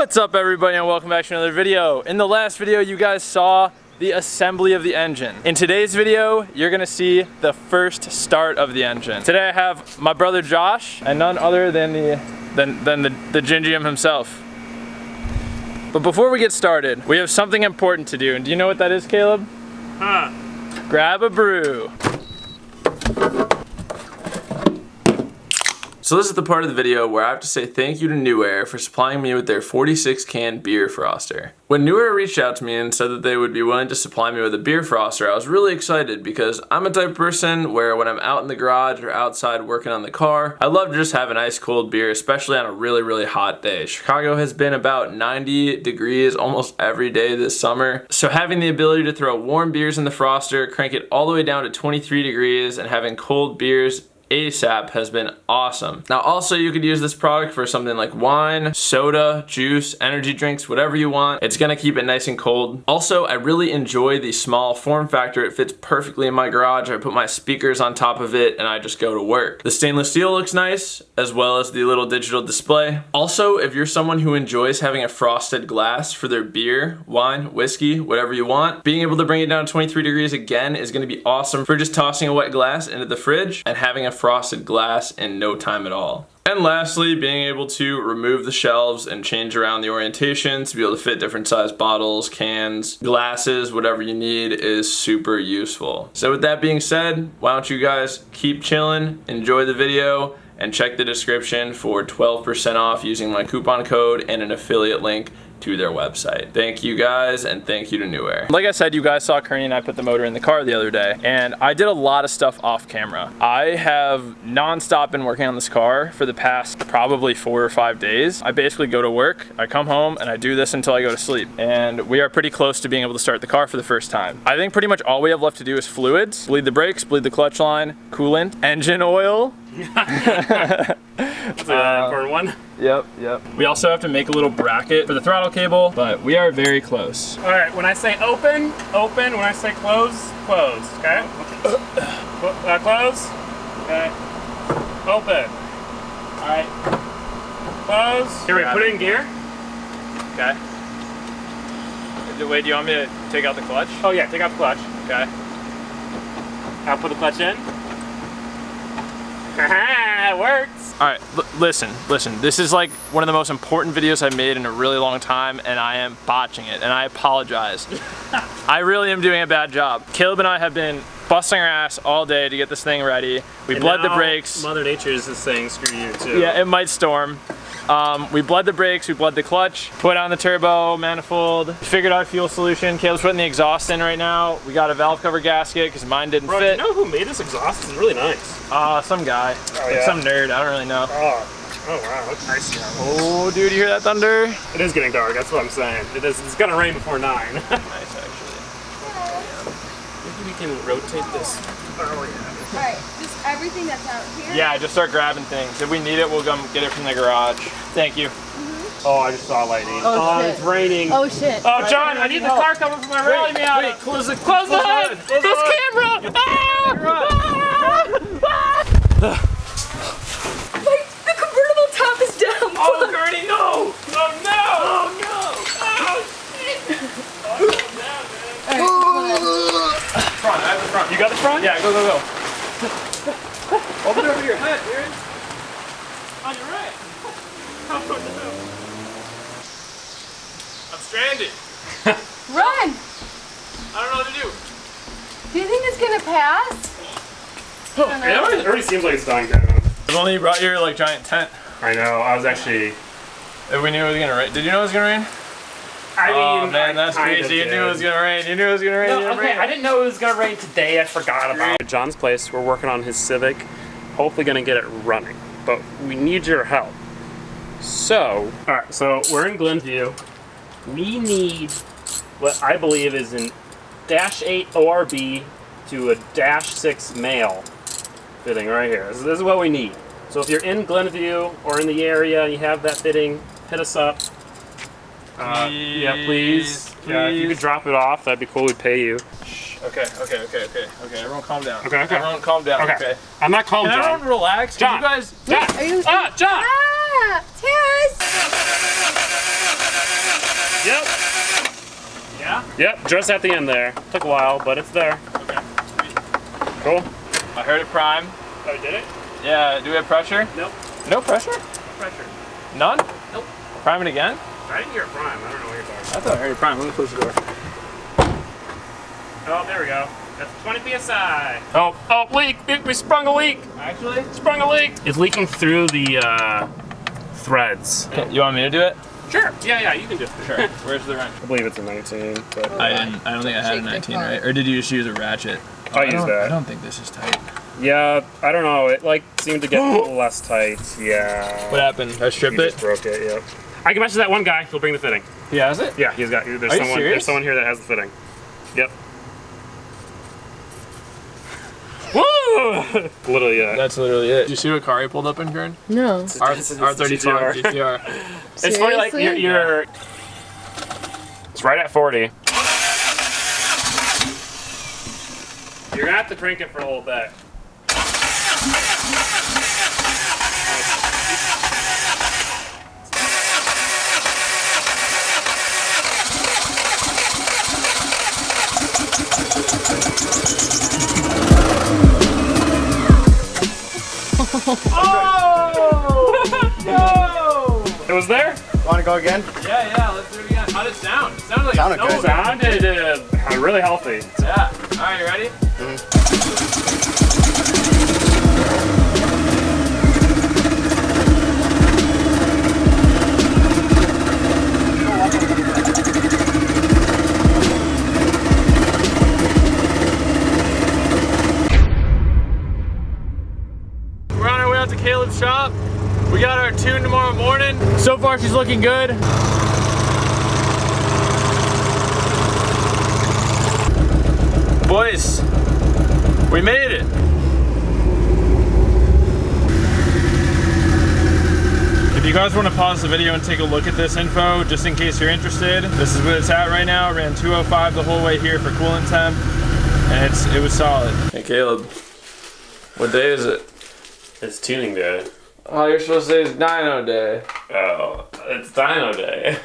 What's up everybody and welcome back to another video. In the last video you guys saw the assembly of the engine. In today's video you're gonna see the first start of the engine. Today I have my brother Josh and none other than the Gingium himself. But before we get started, we have something important to do. And do you know what that is, Caleb? Huh. Grab a brew. So this is the part of the video where I have to say thank you to New Air for supplying me with their 46 can beer froster. When New Air reached out to me and said that they would be willing to supply me with a beer froster, I was really excited because I'm a type of person where when I'm out in the garage or outside working on the car, I love to just have an ice cold beer, especially on a really hot day. Chicago has been about 90 degrees almost every day this summer. So having the ability to throw warm beers in the froster, crank it all the way down to 23 degrees and having cold beers ASAP has been awesome. Now also you could use this product for something like wine, soda, juice, energy drinks, whatever you want. It's gonna keep it nice and cold. Also, I really enjoy the small form factor. It fits perfectly in my garage. I put my speakers on top of it and I just go to work. The stainless steel looks nice, as well as the little digital display. Also, if you're someone who enjoys having a frosted glass for their beer, wine, whiskey, whatever you want, being able to bring it down to 23 degrees again is gonna be awesome for just tossing a wet glass into the fridge and having a frosted glass in no time at all. And lastly, being able to remove the shelves and change around the orientation to be able to fit different size bottles, cans, glasses, whatever you need is super useful. So with that being said, why don't you guys keep chilling, enjoy the video, and check the description for 12% off using my coupon code and an affiliate link to their website. Thank you guys, and thank you to New Air. Like I said, you guys saw Kearney and I put the motor in the car the other day, and I did a lot of stuff off camera. I have non-stop been working on this car for the past probably 4 or 5 days. I basically go to work, I come home, and I do this until I go to sleep. And we are pretty close to being able to start the car for the first time. I think pretty much all we have left to do is fluids, bleed the brakes, bleed the clutch line, coolant, engine oil. That's an important one. Yep. We also have to make a little bracket for the throttle cable, but we are very close. All right, when I say open, open. When I say close, close, okay? Close, okay. Open. All right. Close. Here, we put it in gear. Okay. Wait, do you want me to take out the clutch? Oh yeah, take out the clutch. Okay. I'll put the clutch in. It works. All right, listen. This is like one of the most important videos I've made in a really long time, and I am botching it, and I apologize. I really am doing a bad job. Caleb and I have been busting our ass all day to get this thing ready. We bled the brakes. Mother Nature is just saying screw you too. Yeah, it might storm. We bled the brakes, we bled the clutch, put on the turbo manifold, figured out a fuel solution. Caleb's putting the exhaust in right now. We got a valve cover gasket because mine didn't fit. Do you know who made this exhaust? It's really nice. Some guy. Oh, yeah. Some nerd, I don't really know. Oh wow, that's nice. Oh dude, you hear that thunder? It is getting dark, that's what I'm saying. It's gonna rain before 9. Nice actually. Maybe we can rotate this. Oh yeah. Alright, just everything that's out here? Yeah, just start grabbing things. If we need it, we'll come get it from the garage. Thank you. Oh, I just saw lightning. Oh, shit. It's raining. Oh shit. Oh, John, I need the car cover for my rally me out. Wait, close the hood! This camera! Wait, the convertible top is down! Oh, Gurney, no! Oh, no! Oh, no! Oh, shit! Oh, down, man. Front, I have the front. You got the front? Yeah, go. Open it over your head, dude. On your right. Oh, no. I'm stranded. Run! I don't know what to do. Do you think it's gonna pass? It already seems like it's dying down. If only you brought your like giant tent. I know, I was actually... If we knew it was gonna rain. Did you know it was gonna rain? I mean, man, that's crazy. You knew it was gonna rain. You knew it was gonna rain. No, okay, I didn't know it was gonna rain today. I forgot about it. At John's place, we're working on his Civic. Hopefully gonna get it running, but we need your help. So, all right, so we're in Glenview. We need what I believe is an -8 ORB to a -6 male fitting right here. This is what we need. So if you're in Glenview or in the area and you have that fitting, hit us up. Yeah, please. Yeah, if you could drop it off, that'd be cool. We'd pay you. Okay. Everyone calm down. Okay. Everyone calm down. Okay. I'm not calm down. Everyone relax. John. You guys. John. Are you? John. Ah, Taz. Yep. Yeah? Yep, just at the end there. Took a while, but it's there. Okay. Cool. I heard it prime. Oh, did it? Yeah, do we have pressure? Nope. No pressure? No pressure. None? Nope. Prime it again? I didn't hear it prime. I don't know what you're talking about. I thought I heard it prime. Let me close the door. Oh, there we go. That's 20 psi. Oh, leak! We sprung a leak! Actually? Sprung a leak! It's leaking through the threads. Okay, you want me to do it? Sure. Yeah, you can do it. Sure. Where's the wrench? I believe it's a 19, but I don't think I had a 19, right? Or did you just use a ratchet? I used that. I don't think this is tight. Yeah, I don't know. It like seemed to get a little less tight. Yeah. What happened? I stripped You it? just broke it. Yep. I can message that one guy. He'll bring the fitting. He has it? Yeah, he's got. Are you There's serious? someone here that has the fitting. Yep. Woo! Literally, yeah. That's literally it. Did you see what car he pulled up in, Kern? No. R35 GTR. It's funny, like you're. It's right at 40. You're gonna have to crank it for a little bit. Oh! No! It was there? Want to go again? Yeah, let's do it again. How'd it sound? It sounded like Sounded good. Sounded really healthy. Yeah. Alright, you ready? We're on our way out to Caleb's shop. We got our tune tomorrow morning. So far, she's looking good. Boys, we made it. If you guys want to pause the video and take a look at this info, just in case you're interested, this is what it's at right now. Ran 205 the whole way here for coolant temp, and it was solid. Hey Caleb, what day is it? It's tuning day. Oh, you're supposed to say it's Dyno day. Oh, it's Dyno day.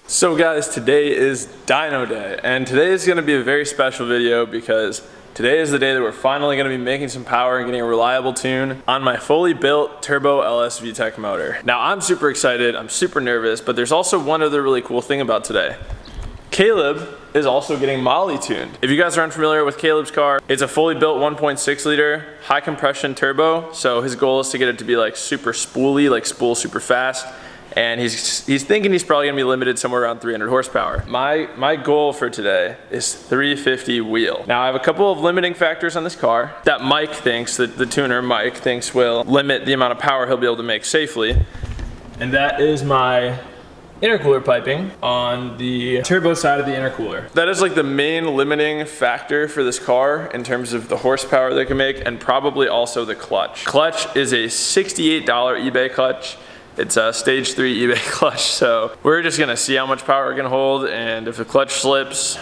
So guys, today is Dyno day, and today is going to be a very special video because today is the day that we're finally going to be making some power and getting a reliable tune on my fully built Turbo LS VTEC motor. Now I'm super excited, I'm super nervous, but there's also one other really cool thing about today. Caleb is also getting molly tuned. If you guys are unfamiliar with Caleb's car, it's a fully built 1.6 liter high compression turbo. So his goal is to get it to be like super spooly, like spool super fast. And he's thinking he's probably gonna be limited somewhere around 300 horsepower. My goal for today is 350 wheel. Now I have a couple of limiting factors on this car that Mike thinks, that the tuner Mike thinks will limit the amount of power he'll be able to make safely. And that is my intercooler piping on the turbo side of the intercooler. That is like the main limiting factor for this car in terms of the horsepower they can make, and probably also the clutch. Clutch is a $68 eBay clutch. It's a stage 3 eBay clutch, so we're just gonna see how much power it can hold, and if the clutch slips,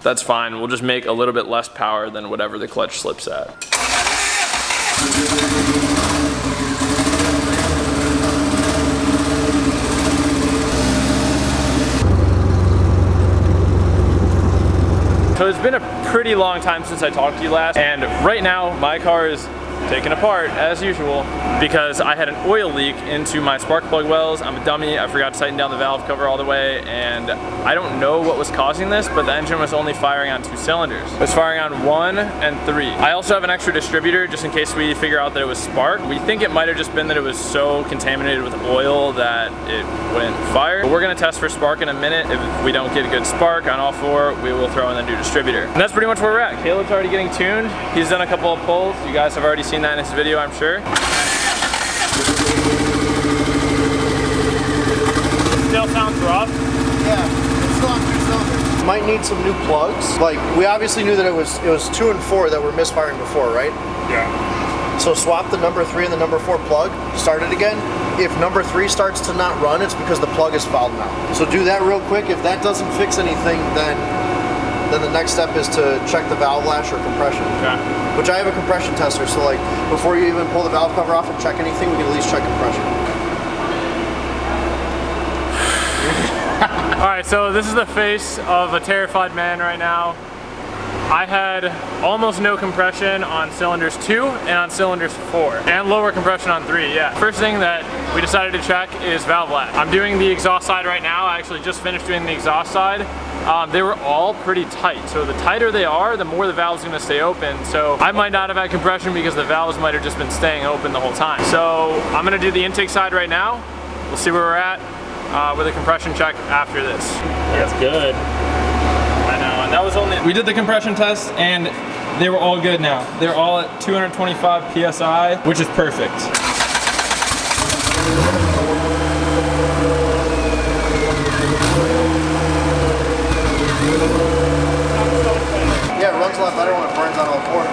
that's fine. We'll just make a little bit less power than whatever the clutch slips at. So it's been a pretty long time since I talked to you last, and right now my car is taken apart as usual because I had an oil leak into my spark plug wells. I'm a dummy, I forgot to tighten down the valve cover all the way, and I don't know what was causing this, but the engine was only firing on 2 cylinders. It was firing on 1 and 3. I also have an extra distributor just in case we figure out that it was spark. We think it might have just been that it was so contaminated with oil that it wouldn't fire. But we're gonna test for spark in a minute. If we don't get a good spark on all 4, we will throw in the new distributor. And that's pretty much where we're at. Caleb's already getting tuned. He's done a couple of pulls. You guys have already seen that in his video, I'm sure. Still sounds rough. Yeah, it's still on 2 cylinders. Might need some new plugs. Like, we obviously knew that it was 2 and 4 that were misfiring before, right? Yeah. So swap the number 3 and the number 4 plug, start it again. If number 3 starts to not run, it's because the plug is fouled now. So do that real quick. If that doesn't fix anything, then the next step is to check the valve lash or compression. Okay. Which I have a compression tester, so like before you even pull the valve cover off and check anything, we can at least check compression. Alright, so this is the face of a terrified man right now. I had almost no compression on cylinders 2 and on cylinders 4, and lower compression on 3, yeah. First thing that we decided to check is valve lap. I'm doing the exhaust side right now. I actually just finished doing the exhaust side. They were all pretty tight, so the tighter they are, the more the valve's gonna stay open. So I might not have had compression because the valves might have just been staying open the whole time. So I'm gonna do the intake side right now. We'll see where we're at with a compression check after this. That's good. I know, and that was only... We did the compression test and they were all good now. They're all at 225 PSI, which is perfect. Yeah, it runs a lot better when it burns on all four.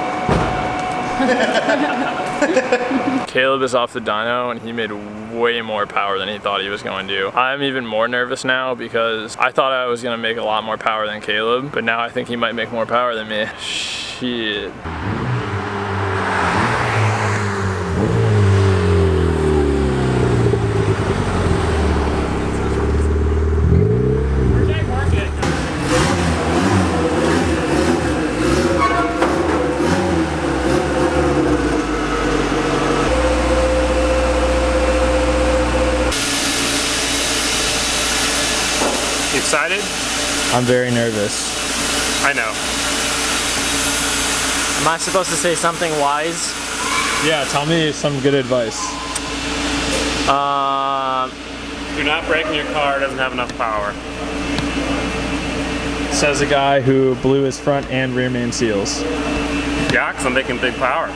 Caleb is off the dyno and he made way more power than he thought he was going to. I'm even more nervous now because I thought I was gonna make a lot more power than Caleb, but now I think he might make more power than me. Shit. Excited? I'm very nervous. I know. Am I supposed to say something wise? Yeah, tell me some good advice. Do not brake when your car doesn't have enough power. Says a guy who blew his front and rear main seals. Yeah, because I'm making big power.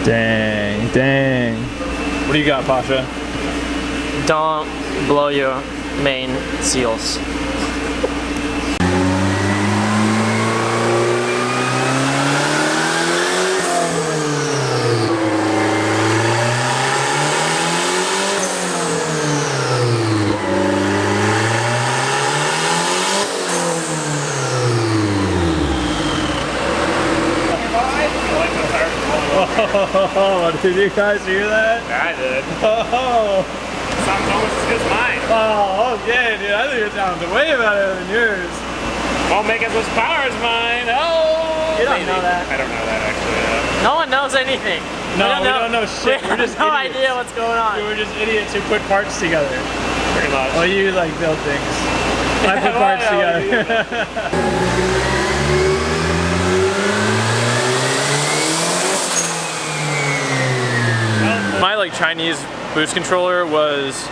Dang, dang. What do you got, Pasha? Don't blow your main seals. Oh, did you guys hear that? I did. Oh, Sounds almost as good as mine. oh, okay, dude. I think it sounds way better than yours. Won't make as much power as mine. Oh, You don't maybe. know that. I don't know that actually. No one knows anything. No, we don't know shit. We We're have just no idiots. idea what's going on. We're just idiots who put parts together. Pretty much. Well, you like build things. I put parts Well, together. My like Chinese boost controller was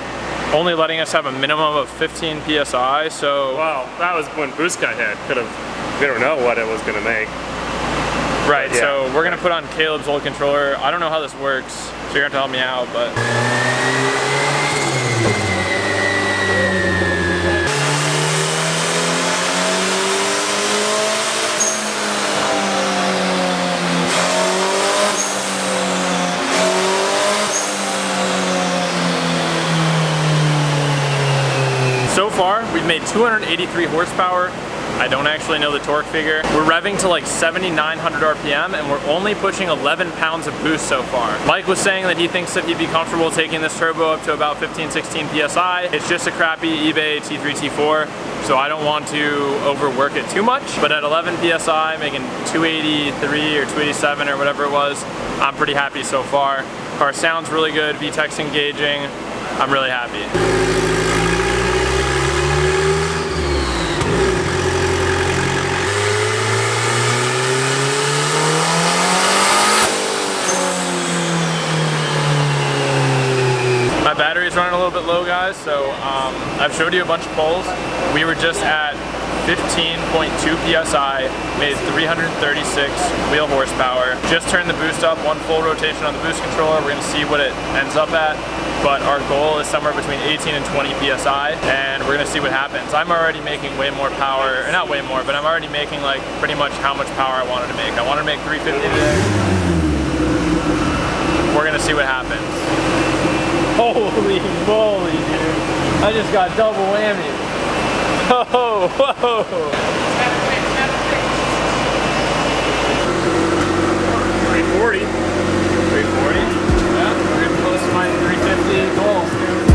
only letting us have a minimum of 15 PSI, so Well, that was when boost got hit. We don't know what it was gonna make. right. Yeah. So we're gonna put on Caleb's old controller. I don't know how this works, so you're gonna have to help me out, but. So far, we've made 283 horsepower. I don't actually know the torque figure. We're revving to like 7,900 RPM and we're only pushing 11 pounds of boost so far. Mike was saying that he thinks that he'd be comfortable taking this turbo up to about 15, 16 PSI. It's just a crappy eBay T3, T4, so I don't want to overwork it too much. But at 11 PSI, making 283 or 287 or whatever it was, I'm pretty happy so far. Car sounds really good, VTEC's engaging. I'm really happy. My battery's running a little bit low, guys, so I've showed you a bunch of polls. We were just at 15.2 PSI, made 336 wheel horsepower. Just turned the boost up, one full rotation on the boost controller. We're gonna see what it ends up at, but our goal is somewhere between 18 and 20 PSI, and we're gonna see what happens. I'm already making way more power, or not way more, but I'm already making like pretty much how much power I wanted to make. I wanted to make 350 today. We're gonna see what happens. Holy moly, dude. I just got double whammy. Oh, whoa. 340. 340? Yeah, we're getting close to my 350 goals, dude.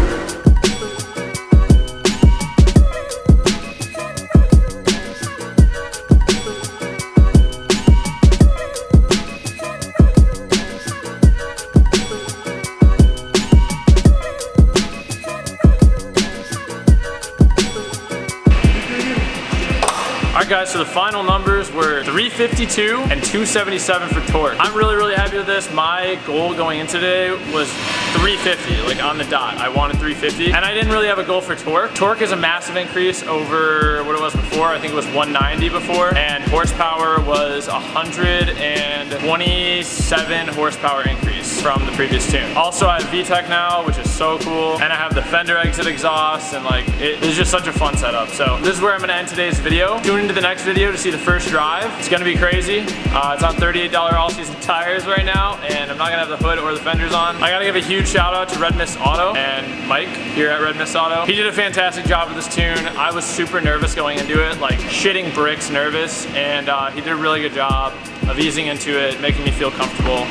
guys, so the final numbers were 352 and 277 for torque. I'm really happy with this. My goal going into today was 350, like on the dot. I wanted 350, and I didn't really have a goal for torque. Torque is a massive increase over what it was before. I think it was 190 before, and horsepower was 127 horsepower increase from the previous tune. Also, I have VTEC now, which is so cool, and I have the fender exit exhaust, and like it's just such a fun setup. So this is where I'm gonna end today's video. Tune into the next video to see the first drive. It's gonna be crazy. It's on $38 all-season tires right now, and I'm not gonna have the hood or the fenders on. I gotta give a huge shout out to Red Mist Auto and Mike here at Red Mist Auto. He did a fantastic job with this tune. I was super nervous going into it, like shitting bricks nervous, and he did a really good job of easing into it, making me feel comfortable.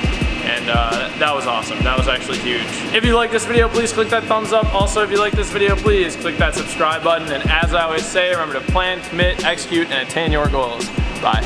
And that was awesome. That was actually huge. If you like this video, please click that thumbs up. Also, if you like this video, please click that subscribe button. And as I always say, remember to plan, commit, execute, and attain your goals. Bye.